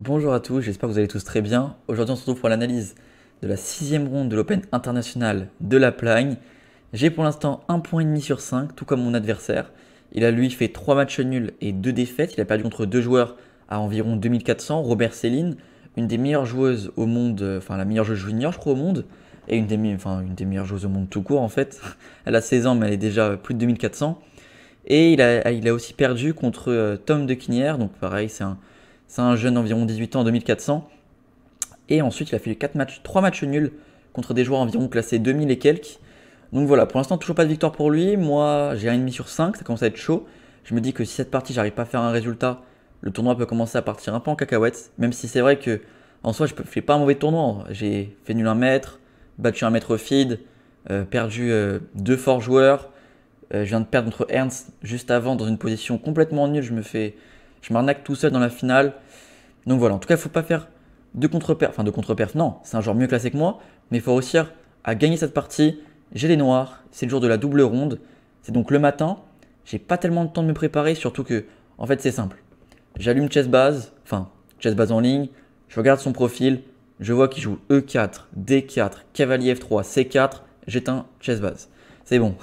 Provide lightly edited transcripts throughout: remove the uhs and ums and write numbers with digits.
Bonjour à tous, j'espère que vous allez tous très bien. Aujourd'hui on se retrouve pour l'analyse de la sixième ronde de l'Open International de La Plagne. J'ai pour l'instant 1,5 sur 5, tout comme mon adversaire. Il a lui fait 3 matchs nuls et 2 défaites. Il a perdu contre deux joueurs à environ 2400. Robert Céline, une des meilleures joueuses au monde, enfin la meilleure joueuse junior je crois au monde, et une des meilleures joueuses au monde tout court en fait. Elle a 16 ans mais elle est déjà plus de 2400. Et il a aussi perdu contre Tom de Quinière, donc pareil c'est un jeune d'environ 18 ans en 2400. Et ensuite, il a fait 3 matchs nuls contre des joueurs environ classés 2000 et quelques. Donc voilà, pour l'instant, toujours pas de victoire pour lui. Moi, j'ai 1,5 sur 5, ça commence à être chaud. Je me dis que si cette partie, j'arrive pas à faire un résultat, le tournoi peut commencer à partir un peu en cacahuète. Même si c'est vrai que en soi, je fais pas un mauvais tournoi. J'ai fait nul 1 mètre, battu 1 mètre feed, perdu deux forts joueurs. Je viens de perdre contre Ernst juste avant dans une position complètement nulle. Je m'arnaque tout seul dans la finale. Donc voilà, en tout cas, il ne faut pas faire de contre-perf. Enfin, de contre-perf, non, c'est un joueur mieux classé que moi, mais il faut réussir à gagner cette partie. J'ai les noirs, c'est le jour de la double ronde. C'est donc le matin. J'ai pas tellement de temps de me préparer, surtout que, en fait, c'est simple. J'allume Chessbase, enfin, Chessbase en ligne, je regarde son profil, je vois qu'il joue E4, D4, cavalier F3, C4, j'éteins Chessbase. C'est bon.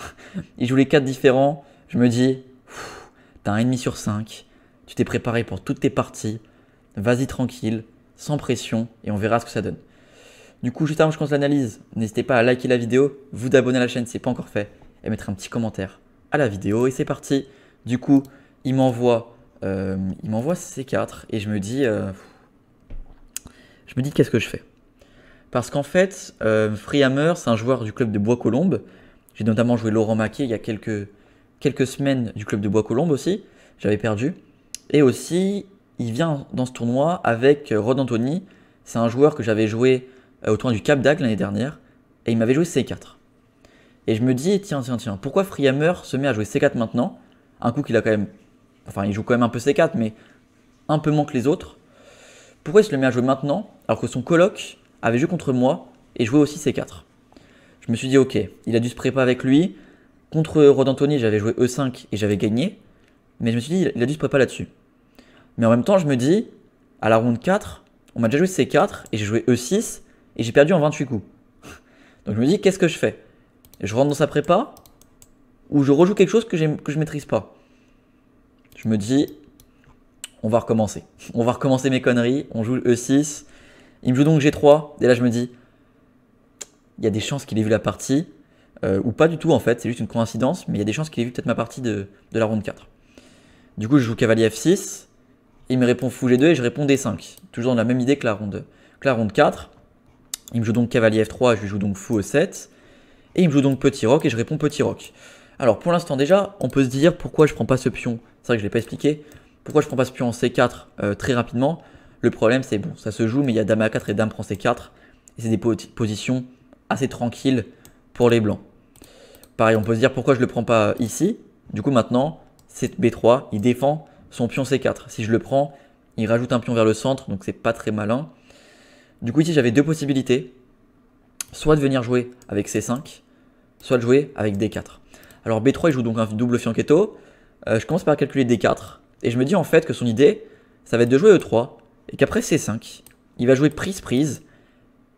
Il joue les 4 différents. Je me dis, t'as 1,5 sur 5. Tu t'es préparé pour toutes tes parties. Vas-y tranquille, sans pression, et on verra ce que ça donne. Du coup, juste avant que je commence l'analyse, n'hésitez pas à liker la vidéo, vous abonner à la chaîne si ce n'est pas encore fait, et mettre un petit commentaire à la vidéo. Et c'est parti. Du coup, il m'envoie C4, et je me dis qu'est-ce que je fais. Parce qu'en fait, Freehammer, c'est un joueur du club de Bois-Colombes. J'ai notamment joué Laurent Maquet il y a quelques semaines du club de Bois-Colombes aussi. J'avais perdu. Et aussi, il vient dans ce tournoi avec Rod Anthony. C'est un joueur que j'avais joué au tournoi du Cap d'Agde l'année dernière. Et il m'avait joué C4. Et je me dis, tiens, pourquoi Freehammer se met à jouer C4 maintenant? Un coup qu'il a quand même. Enfin, il joue quand même un peu C4, mais un peu moins que les autres. Pourquoi il se le met à jouer maintenant alors que son coloc avait joué contre moi et jouait aussi C4? Je me suis dit, ok, il a dû se préparer avec lui. Contre Rod Anthony, j'avais joué E5 et j'avais gagné. Mais je me suis dit, il a dû se préparer là-dessus. Mais en même temps, je me dis, à la ronde 4, on m'a déjà joué C4 et j'ai joué E6 et j'ai perdu en 28 coups. Donc je me dis, qu'est-ce que je fais? Je rentre dans sa prépa ou je rejoue quelque chose que je maîtrise pas? Je me dis, on va recommencer. On va recommencer mes conneries. On joue E6. Il me joue donc G3. Et là, je me dis, il y a des chances qu'il ait vu la partie. Ou pas du tout en fait, c'est juste une coïncidence. Mais il y a des chances qu'il ait vu peut-être ma partie de la ronde 4. Du coup, je joue cavalier F6. Il me répond fou G2 et je réponds D5. Toujours dans la même idée que la ronde 4. Il me joue donc cavalier F3, je lui joue donc fou E7. Et il me joue donc petit roc et je réponds petit roc. Alors pour l'instant déjà, on peut se dire pourquoi je prends pas ce pion. C'est vrai que je ne l'ai pas expliqué. Pourquoi je prends pas ce pion en C4 très rapidement. Le problème c'est bon, ça se joue mais il y a dame A4 et dame prend C4. Et c'est des positions assez tranquilles pour les blancs. Pareil, on peut se dire pourquoi je le prends pas ici. Du coup maintenant, c'est B3, il défend son pion C4. Si je le prends, il rajoute un pion vers le centre, donc c'est pas très malin. Du coup ici j'avais deux possibilités. Soit de venir jouer avec C5, soit de jouer avec D4. Alors B3 il joue donc un double fianchetto. Je commence par calculer D4. Et je me dis en fait que son idée, ça va être de jouer E3. Et qu'après C5, il va jouer prise-prise.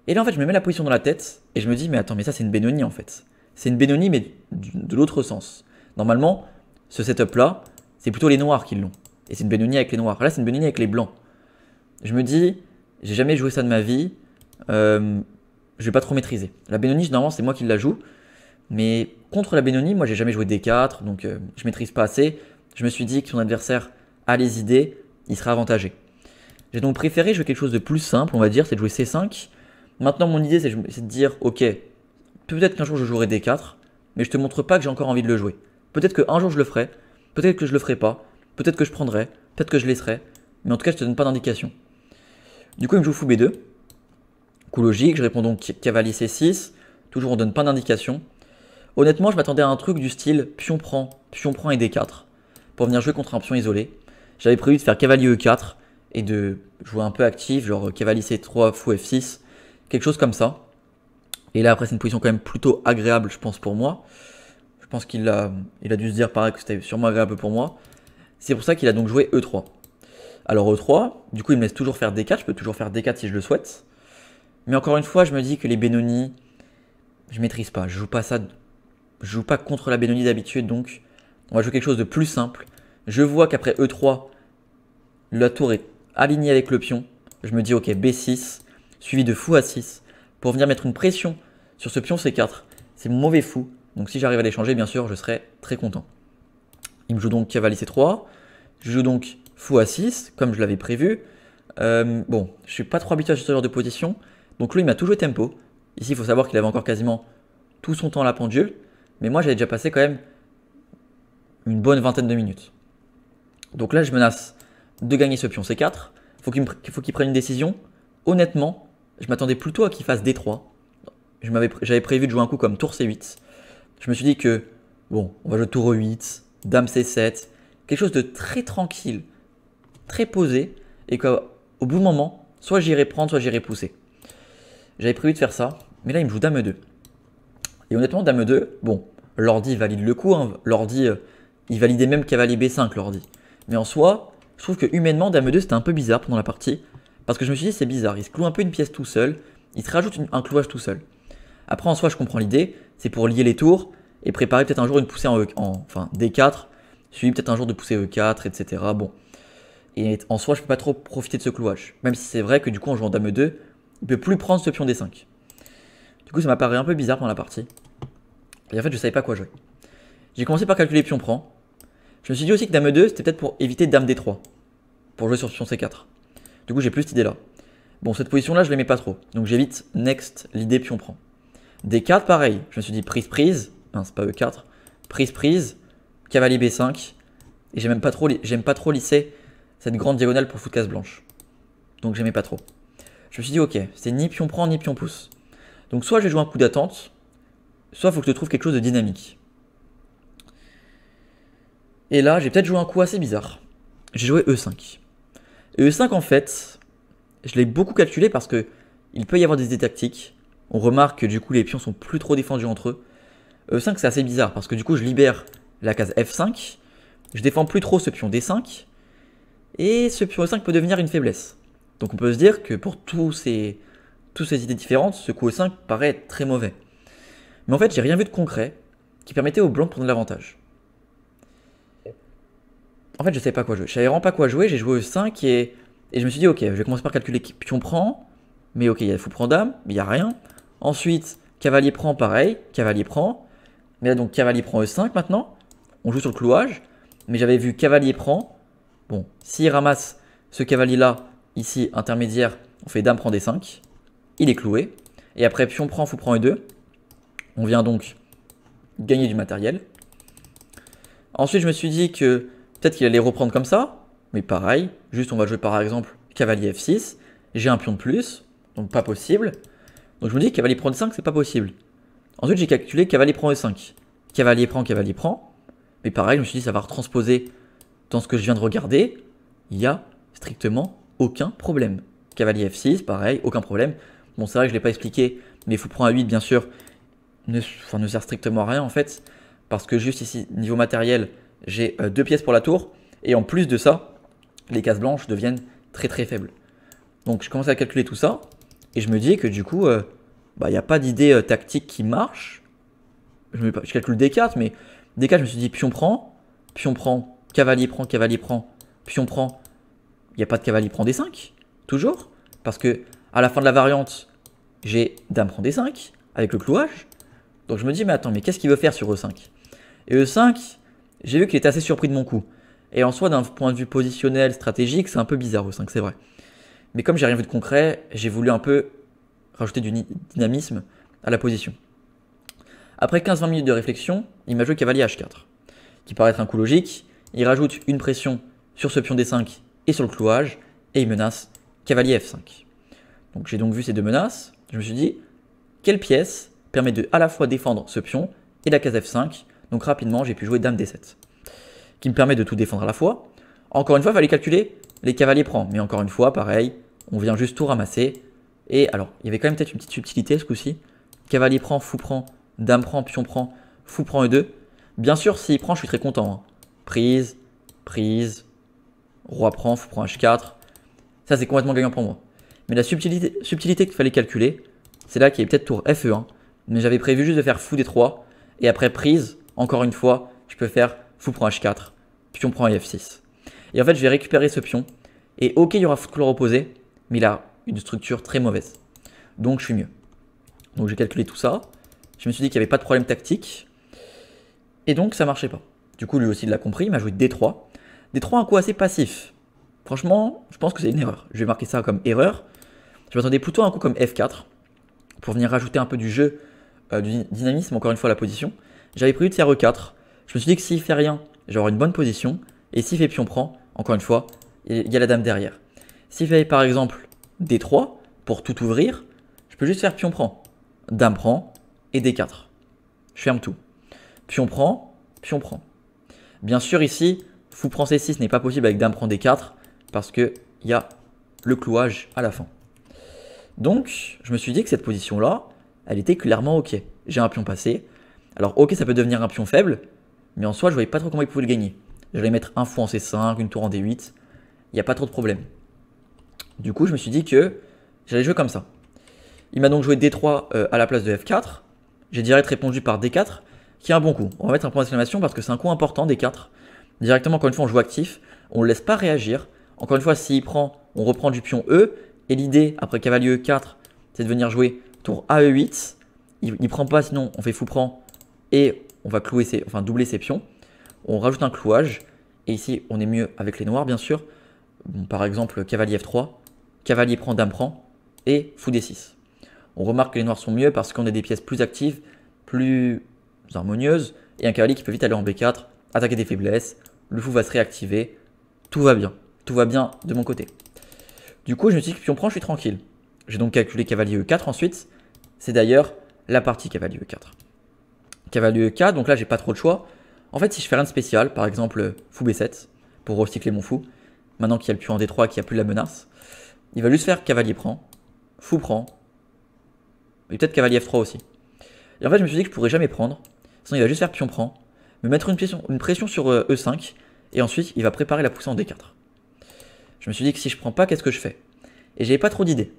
Et là en fait je me mets la position dans la tête. Et je me dis mais attends mais ça c'est une Benoni en fait. C'est une Benoni mais de l'autre sens. Normalement ce setup là, c'est plutôt les noirs qui l'ont. Et c'est une Benoni avec les noirs. Là c'est une Benoni avec les blancs. Je me dis, j'ai jamais joué ça de ma vie. Je vais pas trop maîtriser. La Benoni, normalement, c'est moi qui la joue. Mais contre la Benoni, moi, j'ai jamais joué D4, donc je maîtrise pas assez. Je me suis dit que son adversaire a les idées, il sera avantagé. J'ai donc préféré jouer quelque chose de plus simple, on va dire, c'est de jouer C5. Maintenant, mon idée, c'est de dire, ok, peut-être qu'un jour je jouerai D4, mais je te montre pas que j'ai encore envie de le jouer. Peut-être qu'un jour je le ferai, peut-être que je le ferai pas, peut-être que je prendrai, peut-être que je laisserai, mais en tout cas, je te donne pas d'indication. Du coup, il me joue fou B2. Coup logique, je réponds donc cavalier C6. Toujours, on donne pas d'indication. Honnêtement, je m'attendais à un truc du style pion prend et D4 pour venir jouer contre un pion isolé. J'avais prévu de faire cavalier E4 et de jouer un peu actif, genre cavalier C3, fou F6, quelque chose comme ça. Et là, après, c'est une position quand même plutôt agréable, je pense, pour moi. Je pense il a dû se dire pareil que c'était sûrement agréable pour moi. C'est pour ça qu'il a donc joué E3. Alors E3, du coup il me laisse toujours faire D4, je peux toujours faire D4 si je le souhaite. Mais encore une fois, je me dis que les Benoni, je maîtrise pas. Je joue pas ça, je joue pas contre la Benoni d'habitude, donc on va jouer quelque chose de plus simple. Je vois qu'après E3, la tour est alignée avec le pion. Je me dis ok, B6, suivi de fou A6, pour venir mettre une pression sur ce pion C4. C'est mon mauvais fou, donc si j'arrive à l'échanger, bien sûr, je serai très content. Il me joue donc cavalier C3, je joue donc fou A6, comme je l'avais prévu. Bon, je suis pas trop habitué à ce genre de position, donc lui il m'a tout joué tempo. Ici il faut savoir qu'il avait encore quasiment tout son temps à la pendule, mais moi j'avais déjà passé quand même une bonne vingtaine de minutes. Donc là je menace de gagner ce pion C4, faut qu'il prenne une décision. Honnêtement, je m'attendais plutôt à qu'il fasse D3. J'avais prévu de jouer un coup comme tour C8. Je me suis dit que, bon, on va jouer tour E8, dame C7, quelque chose de très tranquille, très posé, et qu'au bout d'un moment, soit j'irai prendre, soit j'irai pousser. J'avais prévu de faire ça, mais là il me joue dame E2. Et honnêtement, dame E2, bon, l'ordi valide le coup, hein. L'ordi, il validait même cavalier B5, l'ordi. Mais en soi, je trouve que humainement, dame E2 c'était un peu bizarre pendant la partie, parce que je me suis dit c'est bizarre, il se cloue un peu une pièce tout seul, il se rajoute un clouage tout seul. Après en soi je comprends l'idée, c'est pour lier les tours et préparer peut-être un jour une poussée enfin D4, suivi peut-être un jour de poussée E4, etc. Bon. Et en soi je peux pas trop profiter de ce clouage, même si c'est vrai que du coup en jouant dame E2, il peut plus prendre ce pion D5. Du coup ça m'a paru un peu bizarre pendant la partie, et en fait je savais pas quoi jouer. J'ai commencé par calculer pion prend, je me suis dit aussi que dame E2 c'était peut-être pour éviter dame D3, pour jouer sur pion C4. Du coup j'ai plus cette idée là. Bon cette position là je l'aimais pas trop, donc j'évite next l'idée pion prend. D4 pareil, je me suis dit prise prise, non c'est pas E4, prise prise, cavalier B5, et j'aime pas trop lisser cette grande diagonale pour foutre case blanche. Donc j'aimais pas trop. Je me suis dit ok, c'est ni pion prend ni pion pousse. Donc soit je vais jouer un coup d'attente, soit il faut que je trouve quelque chose de dynamique. Et là j'ai peut-être joué un coup assez bizarre. J'ai joué E5. Et E5 en fait, je l'ai beaucoup calculé parce que il peut y avoir des idées tactiques. On remarque que du coup les pions sont plus trop défendus entre eux. E5 c'est assez bizarre parce que du coup je libère la case F5. Je défends plus trop ce pion D5. Et ce pion E5 peut devenir une faiblesse. Donc on peut se dire que pour toutes ces idées différentes, ce coup E5 paraît être très mauvais. Mais en fait j'ai rien vu de concret qui permettait aux blancs de prendre l'avantage. En fait je savais pas quoi jouer. Je savais vraiment pas quoi jouer, j'ai joué E5 et je me suis dit ok, je vais commencer par calculer pion prend. Mais ok, il y a fou prend dame, mais il n'y a rien. Ensuite, cavalier prend, pareil, cavalier prend. Mais là, donc, cavalier prend E5 maintenant. On joue sur le clouage. Mais j'avais vu cavalier prend. Bon, s'il ramasse ce cavalier-là, ici, intermédiaire, on fait dame prend D5. Il est cloué. Et après, pion prend, fou prend E2. On vient donc gagner du matériel. Ensuite, je me suis dit que peut-être qu'il allait reprendre comme ça. Mais pareil, juste on va jouer par exemple cavalier F6. J'ai un pion de plus, donc pas possible. Donc je me dis que cavalier prend D5, c'est pas possible. Ensuite j'ai calculé cavalier prend E5. Cavalier prend, cavalier prend. Mais pareil, je me suis dit ça va retransposer dans ce que je viens de regarder. Il n'y a strictement aucun problème. Cavalier F6, pareil, aucun problème. Bon c'est vrai que je ne l'ai pas expliqué, mais fou prend A8 bien sûr ne sert strictement à rien en fait. Parce que juste ici, niveau matériel, j'ai 2 pièces pour la tour. Et en plus de ça, les cases blanches deviennent très très faibles. Donc je commence à calculer tout ça. Et je me dis que du coup, il n'y a pas d'idée tactique qui marche. Je calcule D4, mais D4, je me suis dit pion prend, cavalier prend, pion prend. Il n'y a pas de cavalier prend D5, toujours. Parce que à la fin de la variante, j'ai dame prend D5, avec le clouage. Donc je me dis, mais attends, mais qu'est-ce qu'il veut faire sur E5? Et E5, j'ai vu qu'il était assez surpris de mon coup. Et en soi, d'un point de vue positionnel, stratégique, c'est un peu bizarre E5, c'est vrai. Mais comme j'ai rien vu de concret, j'ai voulu un peu rajouter du dynamisme à la position. Après 15-20 minutes de réflexion, il m'a joué cavalier H4, qui paraît être un coup logique. Il rajoute une pression sur ce pion D5 et sur le clouage, et il menace cavalier F5. Donc j'ai donc vu ces deux menaces, je me suis dit, quelle pièce permet de à la fois défendre ce pion et la case F5. Donc rapidement, j'ai pu jouer dame D7, qui me permet de tout défendre à la fois. Encore une fois, il fallait calculer les cavaliers prend, mais encore une fois, pareil, on vient juste tout ramasser. Et alors, il y avait quand même peut-être une petite subtilité ce coup-ci. Cavalier prend, fou prend, dame prend, pion prend, fou prend E2. Bien sûr, s'il prend, je suis très content. Hein. Prise, prise. Roi prend, fou prend H4. Ça, c'est complètement gagnant pour moi. Mais la subtilité qu'il fallait calculer, c'est là qu'il y avait peut-être tour Fe1. Mais j'avais prévu juste de faire fou D3. Et après prise, encore une fois, je peux faire fou prend H4, pion prend F6. Et en fait, je vais récupérer ce pion. Et ok, il y aura fou de couleur opposée, mais il a une structure très mauvaise. Donc je suis mieux. Donc j'ai calculé tout ça. Je me suis dit qu'il n'y avait pas de problème tactique. Et donc ça marchait pas. Du coup, lui aussi, il l'a compris. Il m'a joué D3. D3, un coup assez passif. Franchement, je pense que c'est une erreur. Je vais marquer ça comme erreur. Je m'attendais plutôt à un coup comme F4 pour venir rajouter un peu du jeu, du dynamisme, encore une fois, à la position. J'avais prévu de faire E4. Je me suis dit que s'il fait rien, j'aurai une bonne position. Et s'il fait pion prend, encore une fois, il y a la dame derrière. S'il fait par exemple D3 pour tout ouvrir, je peux juste faire pion prend, dame prend et D4. Je ferme tout. Pion prend, pion prend. Bien sûr ici, fou prend C6 n'est pas possible avec dame prend D4 parce qu'il y a le clouage à la fin. Donc je me suis dit que cette position là, elle était clairement ok. J'ai un pion passé. Alors ok, ça peut devenir un pion faible, mais en soi je voyais pas trop comment il pouvait le gagner. J'allais mettre un fou en C5, une tour en D8. Il n'y a pas trop de problème. Du coup, je me suis dit que j'allais jouer comme ça. Il m'a donc joué D3 à la place de F4. J'ai direct répondu par D4, qui est un bon coup. On va mettre un point d'exclamation parce que c'est un coup important, D4. Directement, encore une fois, on joue actif. On ne le laisse pas réagir. Encore une fois, s'il prend, on reprend du pion E. Et l'idée, après cavalier E4, c'est de venir jouer tour AE8. Il ne prend pas, sinon on fait fou prend. Et on va doubler ses pions. On rajoute un clouage. Et ici, on est mieux avec les noirs, bien sûr. Bon, par exemple, cavalier F3, cavalier prend, dame prend, et fou D6. On remarque que les noirs sont mieux parce qu'on a des pièces plus actives, plus harmonieuses, et un cavalier qui peut vite aller en B4, attaquer des faiblesses, le fou va se réactiver, tout va bien de mon côté. Du coup, je me suis dit que pion prend, je suis tranquille. J'ai donc calculé cavalier E4 ensuite, c'est d'ailleurs la partie cavalier E4. Cavalier E4, donc là, j'ai pas trop de choix. En fait, si je fais rien de spécial, par exemple fou B7, pour recycler mon fou, maintenant qu'il y a le pion en D3 et qu'il n'y a plus la menace, il va juste faire cavalier prend, fou prend, et peut-être cavalier F3 aussi. Et en fait, je me suis dit que je pourrais jamais prendre, sinon il va juste faire pion prend, me mettre une pression sur E5, et ensuite il va préparer la poussée en D4. Je me suis dit que si je prends pas, qu'est-ce que je fais? Et j'avais pas trop d'idées.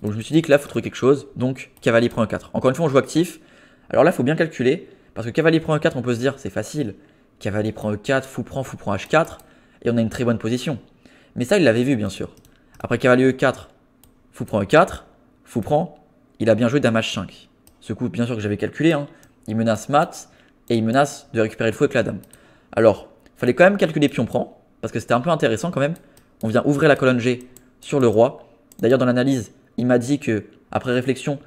Donc je me suis dit que là, il faut trouver quelque chose, donc cavalier prend E4. Encore une fois, on joue actif. Alors là, il faut bien calculer, parce que cavalier prend E4, on peut se dire, c'est facile. Cavalier prend E4, fou prend H4, et on a une très bonne position. Mais ça, il l'avait vu, bien sûr. Après cavalier E4, fou prend E4, fou prend, il a bien joué dame H5. Ce coup, bien sûr que j'avais calculé, hein. Il menace mat, et il menace de récupérer le fou avec la dame. Alors, il fallait quand même calculer pion prend, parce que c'était un peu intéressant quand même. On vient ouvrir la colonne G sur le roi. D'ailleurs, dans l'analyse, il m'a dit que, après réflexion,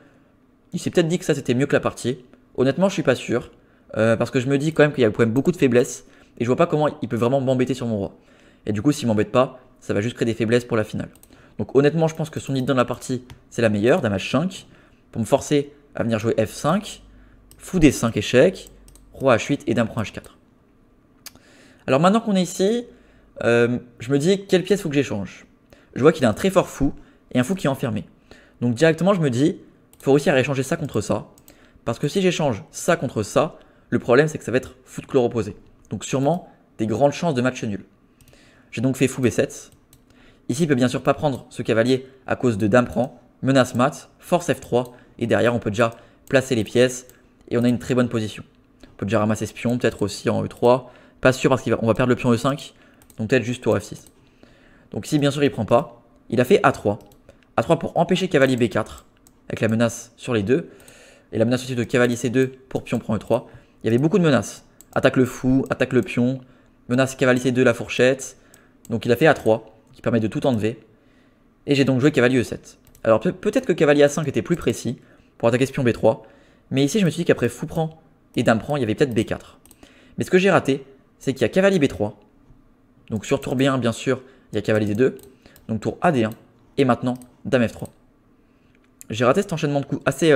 il s'est peut-être dit que ça c'était mieux que la partie. Honnêtement, je suis pas sûr, parce que je me dis quand même qu'il y a quand même beaucoup de faiblesses, et je vois pas comment il peut vraiment m'embêter sur mon roi. Et du coup, s'il m'embête pas, ça va juste créer des faiblesses pour la finale. Donc honnêtement, je pense que son idée dans la partie, c'est la meilleure, dame H5, pour me forcer à venir jouer F5, fou D5 échec, roi H8 et dame prend H4. Alors maintenant qu'on est ici, je me dis quelle pièce faut que j'échange. Je vois qu'il a un très fort fou et un fou qui est enfermé. Donc directement, je me dis, il faut réussir à échanger ça contre ça. Parce que si j'échange ça contre ça, le problème c'est que ça va être fou de couleur opposée. Donc sûrement des grandes chances de match nul. J'ai donc fait fou B7. Ici, il peut bien sûr pas prendre ce cavalier à cause de dame prend, menace mat, force F3. Et derrière, on peut déjà placer les pièces et on a une très bonne position. On peut déjà ramasser ce pion, peut-être aussi en E3. Pas sûr parce qu'on va perdre le pion E5. Donc peut-être juste tour F6. Donc ici, bien sûr, il prend pas. Il a fait A3. A3 pour empêcher cavalier B4, avec la menace sur les deux. Et la menace aussi de cavalier C2 pour pion prend E3. Il y avait beaucoup de menaces. Attaque le fou, attaque le pion, menace cavalier C2, la fourchette. Donc il a fait A3, qui permet de tout enlever. Et j'ai donc joué cavalier E7. Alors peut-être que cavalier A5 était plus précis pour attaquer ce pion B3. Mais ici, je me suis dit qu'après fou prend et dame prend, il y avait peut-être B4. Mais ce que j'ai raté, c'est qu'il y a cavalier B3. Donc sur tour B1, bien sûr, il y a cavalier D2. Donc tour AD1. Et maintenant, dame F3. J'ai raté cet enchaînement de coups assez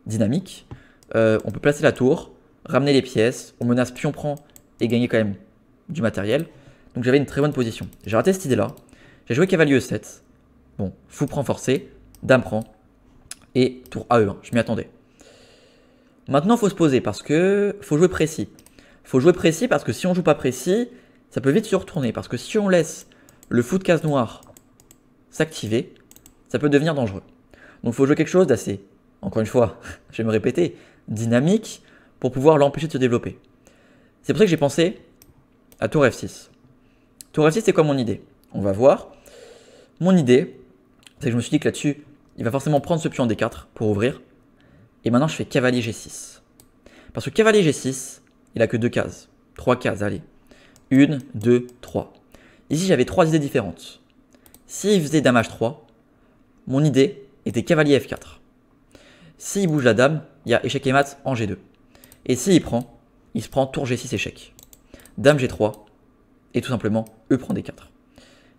dynamique. On peut placer la tour, ramener les pièces. On menace pion prend et gagner quand même du matériel. Donc j'avais une très bonne position. J'ai raté cette idée-là. J'ai joué cavalier E7. Bon, fou prend forcé, dame prend. Et tour AE1. Je m'y attendais. Maintenant, il faut se poser parce que faut jouer précis. Il faut jouer précis parce que si on joue pas précis, ça peut vite se retourner. Parce que si on laisse le fou de case noire s'activer, ça peut devenir dangereux. Donc il faut jouer quelque chose d'assez, encore une fois, je vais me répéter, dynamique pour pouvoir l'empêcher de se développer. C'est pour ça que j'ai pensé à tour F6. Tour F6, c'est quoi mon idée? On va voir. Mon idée, c'est que je me suis dit que là-dessus, il va forcément prendre ce pion en D4 pour ouvrir. Et maintenant, je fais cavalier G6. Parce que cavalier G6, il a que 2 cases. 3 cases, allez. 1, 2, 3. Ici, j'avais 3 idées différentes. S'il faisait dame H3, mon idée était cavalier F4. S'il bouge la dame, il y a échec et mat en G2. Et s'il prend, il se prend tour G6 échec. Dame G3, et tout simplement, E prend D4.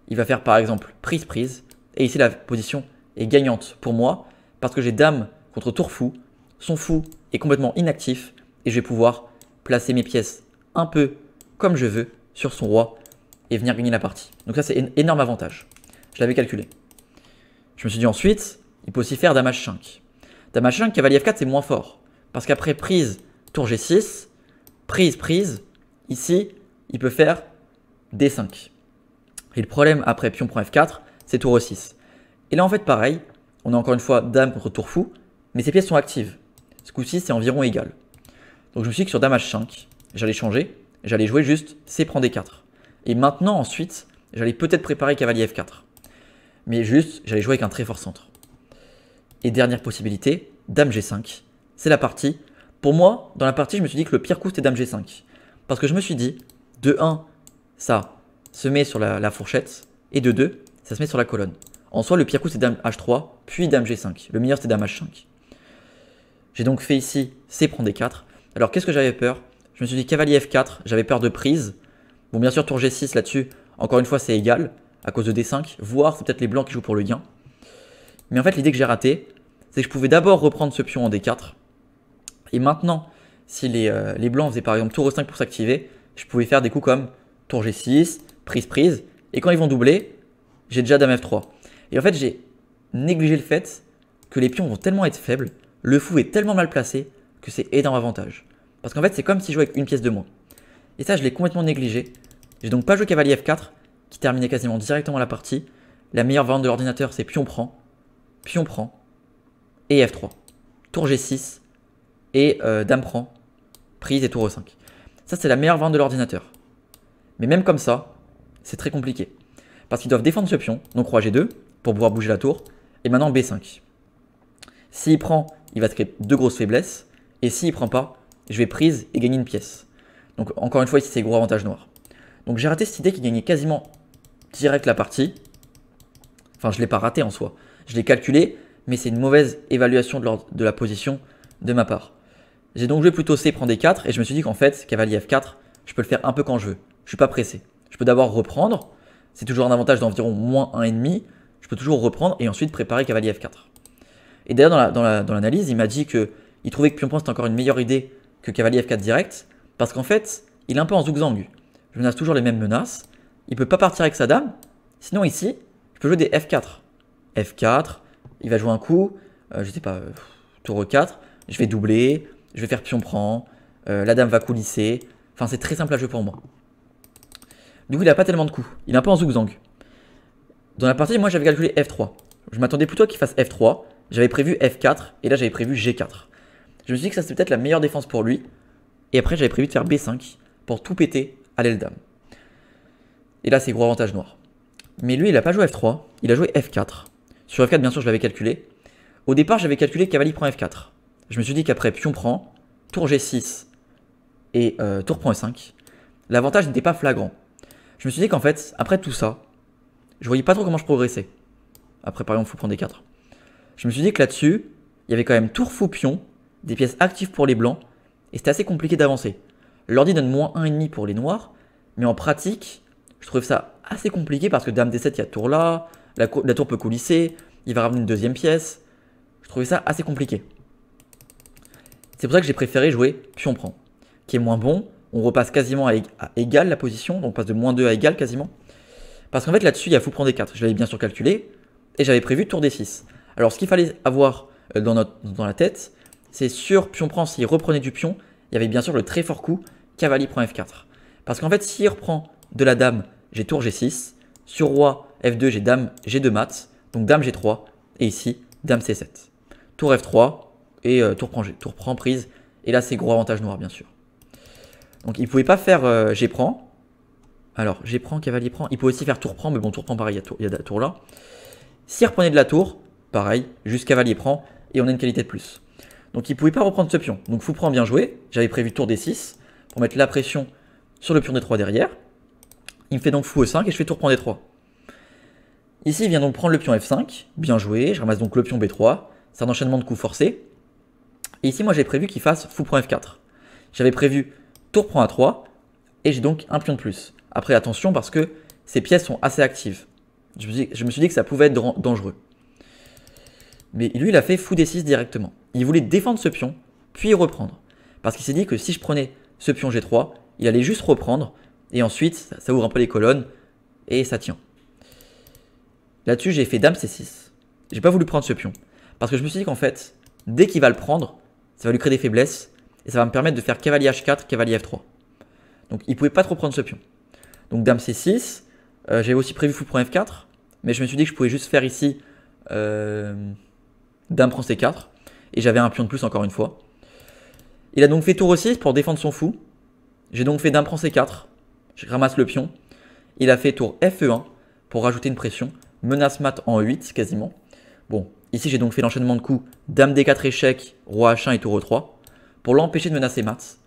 Il va faire par exemple prise-prise, et ici la position est gagnante pour moi, parce que j'ai dame contre tour fou, son fou est complètement inactif, et je vais pouvoir placer mes pièces un peu comme je veux sur son roi, et venir gagner la partie. Donc ça c'est un énorme avantage. Je l'avais calculé. Je me suis dit ensuite, il peut aussi faire dame H5. Dame H5, cavalier F4 c'est moins fort, parce qu'après prise, tour G6, prise, prise, ici, il peut faire D5. Et le problème après pion prend F4, c'est tour E6. Et là en fait pareil, on a encore une fois dame contre tour fou, mais ces pièces sont actives. Ce coup-ci c'est environ égal. Donc je me suis dit que sur dame H5, j'allais changer, j'allais jouer juste C prend D4. Et maintenant ensuite, j'allais peut-être préparer cavalier F4. Mais juste, j'allais jouer avec un très fort centre. Et dernière possibilité, dame G5, c'est la partie. Pour moi, dans la partie, je me suis dit que le pire coup c'était dame G5. Parce que je me suis dit, de 1, ça se met sur la fourchette, et de 2, ça se met sur la colonne. En soi, le pire coup c'est dame H3, puis dame G5. Le meilleur c'était dame H5. J'ai donc fait ici C prend D4. Alors qu'est-ce que j'avais peur? Je me suis dit cavalier F4, j'avais peur de prise. Bon bien sûr tour G6 là-dessus, encore une fois c'est égal, à cause de D5, voire c'est peut-être les blancs qui jouent pour le gain. Mais en fait l'idée que j'ai ratée, c'est que je pouvais d'abord reprendre ce pion en D4. Et maintenant, si les blancs faisaient par exemple tour E5 pour s'activer, je pouvais faire des coups comme tour G6, prise, prise. Et quand ils vont doubler, j'ai déjà dame F3. Et en fait, j'ai négligé le fait que les pions vont tellement être faibles, le fou est tellement mal placé, que c'est énorme avantage. Parce qu'en fait, c'est comme si je jouais avec une pièce de moins. Et ça, je l'ai complètement négligé. J'ai donc pas joué cavalier F4, qui terminait quasiment directement la partie. La meilleure variante de l'ordinateur, c'est pion prend, et F3. Tour G6, et dame prend, prise et tour E5. Ça, c'est la meilleure variante de l'ordinateur. Mais même comme ça, c'est très compliqué. Parce qu'ils doivent défendre ce pion, donc roi G2, pour pouvoir bouger la tour. Et maintenant B5. S'il prend, il va se créer 2 grosses faiblesses. Et s'il prend pas, je vais prise et gagner une pièce. Donc encore une fois, ici, c'est gros avantage noir. Donc j'ai raté cette idée qui gagnait quasiment direct la partie. Enfin, je ne l'ai pas raté en soi. Je l'ai calculé, mais c'est une mauvaise évaluation de la position de ma part. J'ai donc joué plutôt C prend D4 et je me suis dit qu'en fait, cavalier F4, je peux le faire un peu quand je veux. Je ne suis pas pressé. Je peux d'abord reprendre. C'est toujours un avantage d'environ moins 1,5. Je peux toujours reprendre et ensuite préparer cavalier F4. Et d'ailleurs, dans l'analyse, il m'a dit qu'il trouvait que pion prend c'était encore une meilleure idée que cavalier F4 direct. Parce qu'en fait, il est un peu en zigzag. Je menace toujours les mêmes menaces. Il ne peut pas partir avec sa dame. Sinon ici, je peux jouer des F4. F4, il va jouer un coup, je sais pas, tour E4. Je vais doubler, je vais faire pion prend. La dame va coulisser. Enfin, c'est très simple à jouer pour moi. Du coup, il n'a pas tellement de coups. Il est un peu en zigzag. Dans la partie, moi, j'avais calculé F3. Je m'attendais plutôt qu'il fasse F3. J'avais prévu F4 et là, j'avais prévu G4. Je me suis dit que ça, c'était peut-être la meilleure défense pour lui. Et après, j'avais prévu de faire B5 pour tout péter à l'aile dame. Et là, c'est gros avantage noir. Mais lui, il n'a pas joué F3. Il a joué F4. Sur F4, bien sûr, je l'avais calculé. Au départ, j'avais calculé cavalier prend F4. Je me suis dit qu'après pion prend, tour G6 et tour prend E5, l'avantage n'était pas flagrant. Je me suis dit qu'en fait, après tout ça, je voyais pas trop comment je progressais. Après, par exemple, fou prend D4. Je me suis dit que là-dessus, il y avait quand même tour fou pion, des pièces actives pour les blancs, et c'était assez compliqué d'avancer. L'ordi donne moins 1,5 pour les noirs, mais en pratique, je trouve ça assez compliqué parce que dame D7, il y a tour là, la tour peut coulisser, il va ramener une deuxième pièce. Je trouvais ça assez compliqué. C'est pour ça que j'ai préféré jouer pion prend, qui est moins bon. On repasse quasiment à égal la position, donc on passe de moins 2 à égal quasiment. Parce qu'en fait là-dessus, il y a fou prend D4. Je l'avais bien sûr calculé, et j'avais prévu tour D6. Alors ce qu'il fallait avoir dans la tête, c'est sur pion prend, s'il reprenait du pion, il y avait bien sûr le très fort coup cavalier prend F4. Parce qu'en fait, s'il reprend de la dame, j'ai tour G6, Sur roi F2, j'ai dame G2 mat, donc dame G3, et ici, dame C7. Tour F3, et tour prend prise, et là c'est gros avantage noir bien sûr. Donc il ne pouvait pas faire G prend. Alors G prend, cavalier prend, il pouvait aussi faire tour prend, mais bon tour prend pareil, il y a la tour là. S'il reprenait de la tour, pareil, juste cavalier prend, et on a une qualité de plus. Donc il ne pouvait pas reprendre ce pion, donc fou prend bien joué, j'avais prévu tour D6, pour mettre la pression sur le pion D3 derrière. Il me fait donc fou E5 et je fais tour prend D3. Ici il vient donc prendre le pion F5, bien joué, je ramasse donc le pion B3, c'est un enchaînement de coups forcés. Et ici moi j'ai prévu qu'il fasse fou prend F4. J'avais prévu tour prend A3, et j'ai donc un pion de plus. Après attention parce que ces pièces sont assez actives. Je me suis dit que ça pouvait être dangereux. Mais lui il a fait fou D6 directement. Il voulait défendre ce pion, puis reprendre. Parce qu'il s'est dit que si je prenais ce pion G3, il allait juste reprendre, et ensuite ça ouvre un peu les colonnes, et ça tient. Là-dessus j'ai fait dame C6. J'ai pas voulu prendre ce pion. Parce que je me suis dit qu'en fait, dès qu'il va le prendre, ça va lui créer des faiblesses, et ça va me permettre de faire cavalier H4, cavalier F3. Donc il ne pouvait pas trop prendre ce pion. Donc dame C6, j'avais aussi prévu fou prend F4, mais je me suis dit que je pouvais juste faire ici dame prend C4, et j'avais un pion de plus encore une fois. Il a donc fait tour E6 pour défendre son fou. J'ai donc fait dame prend C4, je ramasse le pion. Il a fait tour FE1 pour rajouter une pression, menace mat en E8 quasiment. Bon, ici j'ai donc fait l'enchaînement de coups dame D4 échec, roi H1 et tour E3 pour l'empêcher de menacer mat.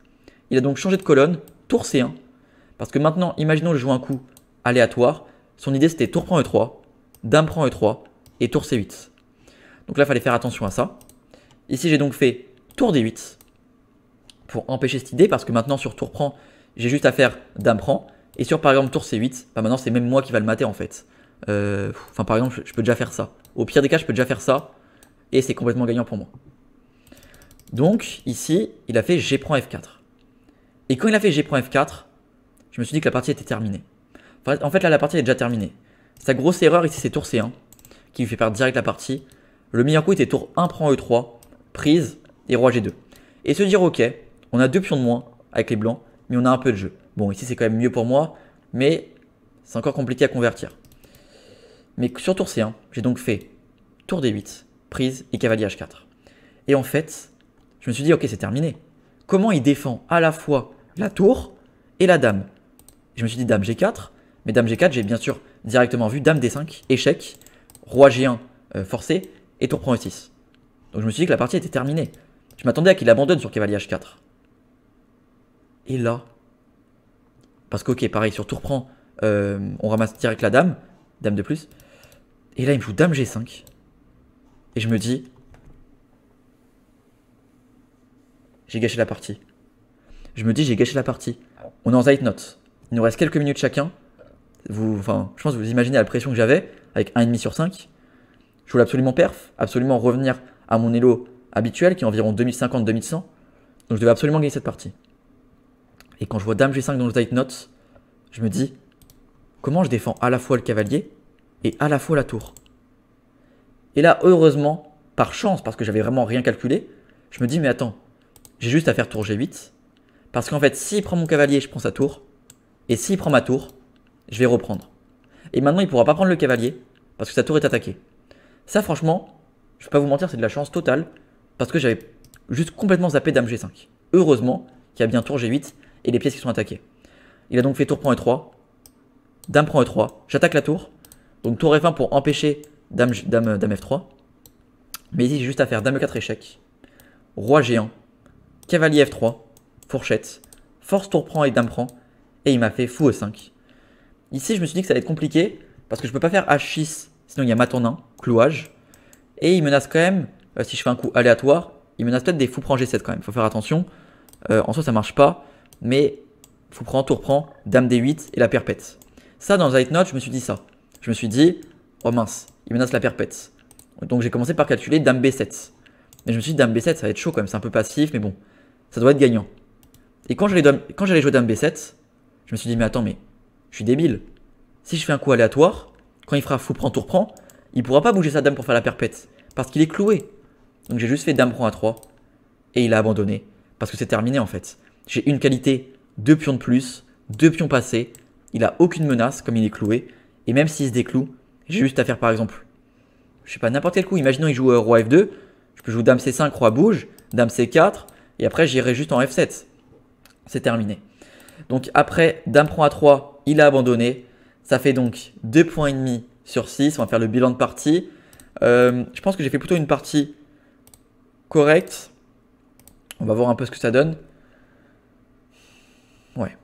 Il a donc changé de colonne, tour C1, parce que maintenant, imaginons que je joue un coup aléatoire. Son idée c'était tour prend E3, dame prend E3 et tour C8. Donc là, il fallait faire attention à ça. Ici, j'ai donc fait tour D8 pour empêcher cette idée, parce que maintenant sur tour prend, j'ai juste à faire dame prend. Et sur par exemple tour C8, bah maintenant c'est même moi qui va le mater en fait. Enfin par exemple, je peux déjà faire ça. Au pire des cas, je peux déjà faire ça. Et c'est complètement gagnant pour moi. Donc ici, il a fait G prend F4. Et quand il a fait G prend F4, je me suis dit que la partie était terminée. Enfin, en fait là, la partie est déjà terminée. Sa grosse erreur ici, c'est tour C1, qui lui fait perdre direct la partie. Le meilleur coup était tour 1 prend E3, prise et roi G2. Et se dire ok, on a deux pions de moins avec les blancs, mais on a un peu de jeu. Bon, ici c'est quand même mieux pour moi, mais c'est encore compliqué à convertir. Mais sur tour C1, j'ai donc fait tour D8, prise et cavalier H4. Et en fait, je me suis dit ok, c'est terminé. Comment il défend à la fois la tour et la dame? Je me suis dit dame G4, mais dame G4, j'ai bien sûr directement vu dame D5, échec, roi G1 forcé et tour prend E6. Donc je me suis dit que la partie était terminée. Je m'attendais à qu'il abandonne sur cavalier H4. Et là, parce que ok, pareil, sur tour prend, on ramasse direct la dame, dame de plus. Et là, il me joue dame G5. Et je me dis, j'ai gâché la partie. Je me dis, j'ai gâché la partie. On est en Zeitnote. Il nous reste quelques minutes chacun. Enfin, je pense que vous imaginez la pression que j'avais avec 1,5 sur 5. Je voulais absolument perf, absolument revenir à mon elo habituel qui est environ 2050-2100. Donc je devais absolument gagner cette partie. Et quand je vois dame G5 dans le Zeitnote, je me dis, comment je défends à la fois le cavalier et à la fois la tour. Et là, heureusement, par chance, parce que j'avais vraiment rien calculé, je me dis, mais attends, j'ai juste à faire tour G8. Parce qu'en fait, s'il prend mon cavalier, je prends sa tour. Et s'il prend ma tour, je vais reprendre. Et maintenant, il ne pourra pas prendre le cavalier, parce que sa tour est attaquée. Ça, franchement, je ne vais pas vous mentir, c'est de la chance totale, parce que j'avais juste complètement zappé dame G5. Heureusement qu'il y a bien tour G8 et les pièces qui sont attaquées. Il a donc fait tour prend E3, dame prend E3, j'attaque la tour. Donc tour F1 pour empêcher dame F3. Mais ici, j'ai juste à faire dame E4 échec, roi G1, cavalier F3, fourchette, force tour prend et dame prend, et il m'a fait fou E5. Ici, je me suis dit que ça allait être compliqué, parce que je ne peux pas faire H6, sinon il y a mat en 1, clouage. Et il menace quand même, si je fais un coup aléatoire, il menace peut-être des fou prend G7 quand même, il faut faire attention. En soi, ça marche pas, mais fou prend, tour prend, dame D8 et la perpète. Ça, dans Zeitnote, je me suis dit ça. Je me suis dit, oh mince, il menace la perpète. Donc j'ai commencé par calculer dame B7. Mais je me suis dit, dame B7, ça va être chaud quand même, c'est un peu passif, mais bon, ça doit être gagnant. Et quand j'allais jouer dame B7, je me suis dit, mais attends, mais je suis débile. Si je fais un coup aléatoire, quand il fera fou prend, tour prend, il pourra pas bouger sa dame pour faire la perpète, parce qu'il est cloué. Donc j'ai juste fait dame prend A3, et il a abandonné, parce que c'est terminé en fait. J'ai une qualité, 2 pions de plus, 2 pions passés, il a aucune menace comme il est cloué, Et même s'il se décloue, j'ai juste à faire par exemple, je sais pas, n'importe quel coup. Imaginons il joue roi F2, je peux jouer dame C5, roi bouge, dame C4, et après j'irai juste en F7. C'est terminé. Donc après, dame prend A3, il a abandonné. Ça fait donc 2 points et demi sur 6. On va faire le bilan de partie. Je pense que j'ai fait plutôt une partie correcte. On va voir un peu ce que ça donne. Ouais.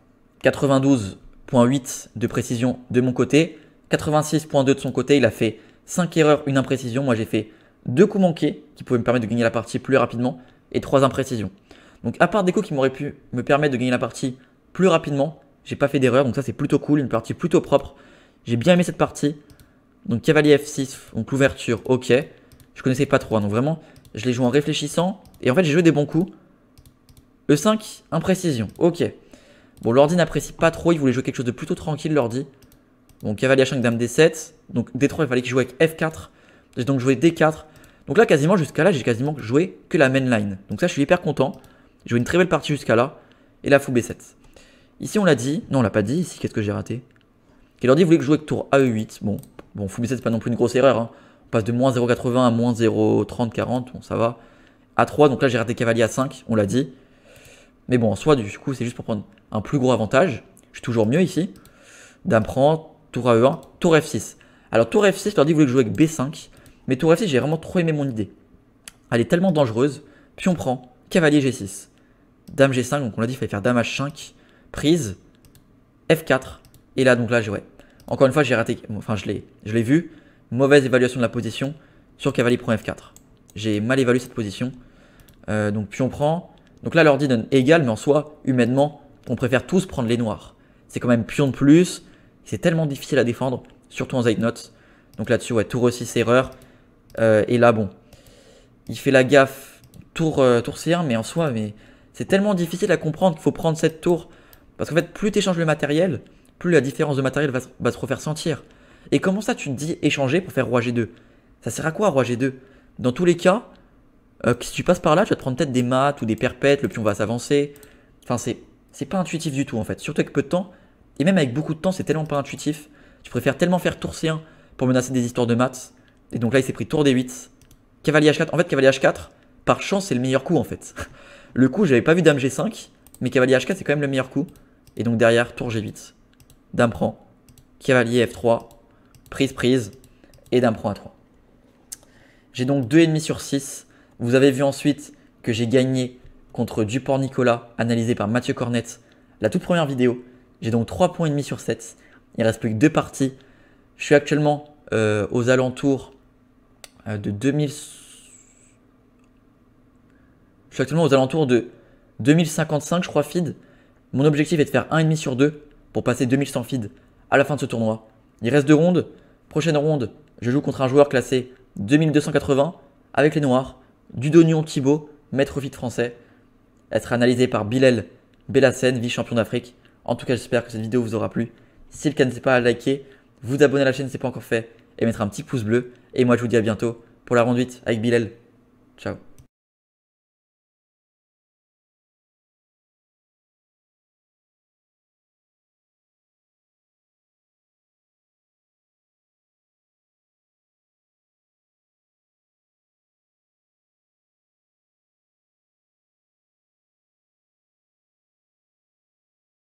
92,8 de précision de mon côté. 86,2 de son côté. Il a fait 5 erreurs, une imprécision. Moi, j'ai fait 2 coups manqués qui pouvaient me permettre de gagner la partie plus rapidement et 3 imprécisions. Donc, à part des coups qui m'auraient pu me permettre de gagner la partie plus rapidement, j'ai pas fait d'erreur. Donc, ça, c'est plutôt cool. Une partie plutôt propre. J'ai bien aimé cette partie. Donc, cavalier F6, donc l'ouverture, ok. Je connaissais pas trop. Donc, vraiment, je l'ai joué en réfléchissant. Et en fait, j'ai joué des bons coups. E5, imprécision, ok. Bon, l'ordi n'apprécie pas trop. Il voulait jouer quelque chose de plutôt tranquille, l'ordi. Bon, cavalier H5, dame D7. Donc, D3, il fallait qu'il joue avec F4. J'ai donc joué D4. Donc là, quasiment, jusqu'à là, j'ai quasiment joué que la main line. Donc ça, je suis hyper content. J'ai joué une très belle partie jusqu'à là. Et la fou B7. Ici, on l'a dit. Non, on l'a pas dit. Ici, qu'est-ce que j'ai raté? L'ordi voulait que je joue avec tour AE8. Bon, fou B7, c'est pas non plus une grosse erreur. Hein. On passe de moins 0,80 à moins 0,30, 40. Bon, ça va. A3, donc là, j'ai raté cavalier A5. On l'a dit. Mais bon, en soi, du coup, c'est juste pour prendre un plus gros avantage. Je suis toujours mieux ici. Dame prend, tour AE1, tour F6. Alors, tour F6, l'ordi voulait que je joue avec B5. Mais tour F6, j'ai vraiment trop aimé mon idée. Elle est tellement dangereuse. Pion prend, cavalier G6. Dame G5, donc on l'a dit, il fallait faire dame H5. Prise, F4. Et là, donc là, ouais. Encore une fois, j'ai raté. Enfin, je l'ai vu. Mauvaise évaluation de la position sur cavalier prend F4. J'ai mal évalué cette position. Donc, pion prend. Donc là, l'ordi donne égal, mais en soi, humainement, on préfère tous prendre les noirs. C'est quand même pion de plus. C'est tellement difficile à défendre, surtout en Zeitnot. Donc là-dessus, ouais, tour E6, erreur. Et là, bon, il fait la gaffe, tour C1, mais en soi, c'est tellement difficile à comprendre qu'il faut prendre cette tour. Parce qu'en fait, plus tu échanges le matériel, plus la différence de matériel va se refaire sentir. Et comment ça, tu te dis échanger pour faire roi G2? Ça sert à quoi, roi G2? Dans tous les cas, si tu passes par là, tu vas te prendre peut-être des mates ou des perpètes, le pion va s'avancer. Enfin, c'est pas intuitif du tout en fait, surtout avec peu de temps. Et même avec beaucoup de temps, c'est tellement pas intuitif. Tu préfères tellement faire tour C1 pour menacer des histoires de maths. Et donc là, il s'est pris tour D8. Cavalier H4. En fait, cavalier H4, par chance, c'est le meilleur coup en fait. Le coup, j'avais pas vu dame G5, mais cavalier H4, c'est quand même le meilleur coup. Et donc derrière, tour G8. Dame prend. Cavalier F3. Prise. Et dame prend A3. J'ai donc 2,5 sur 6. Vous avez vu ensuite que j'ai gagné contre Duport-Nicolas, analysé par Mathieu Cornette, la toute première vidéo. J'ai donc 3,5 points sur 7. Il ne reste plus que 2 parties. Je suis actuellement aux alentours de 2000. Je suis actuellement aux alentours de 2055, je crois, feed. Mon objectif est de faire 1,5 sur 2 pour passer 2100 feed à la fin de ce tournoi. Il reste 2 rondes. Prochaine ronde, je joue contre un joueur classé 2280 avec les noirs. Dudonion Thibaut, maître feed français. Elle sera analysée par Bilal Bellassène, vice-champion d'Afrique. En tout cas, j'espère que cette vidéo vous aura plu. Si le cas, n'hésitez pas à liker, vous abonner à la chaîne si ce n'est pas encore fait et mettre un petit pouce bleu. Et moi, je vous dis à bientôt pour la ronde 8 avec Bilal. Ciao.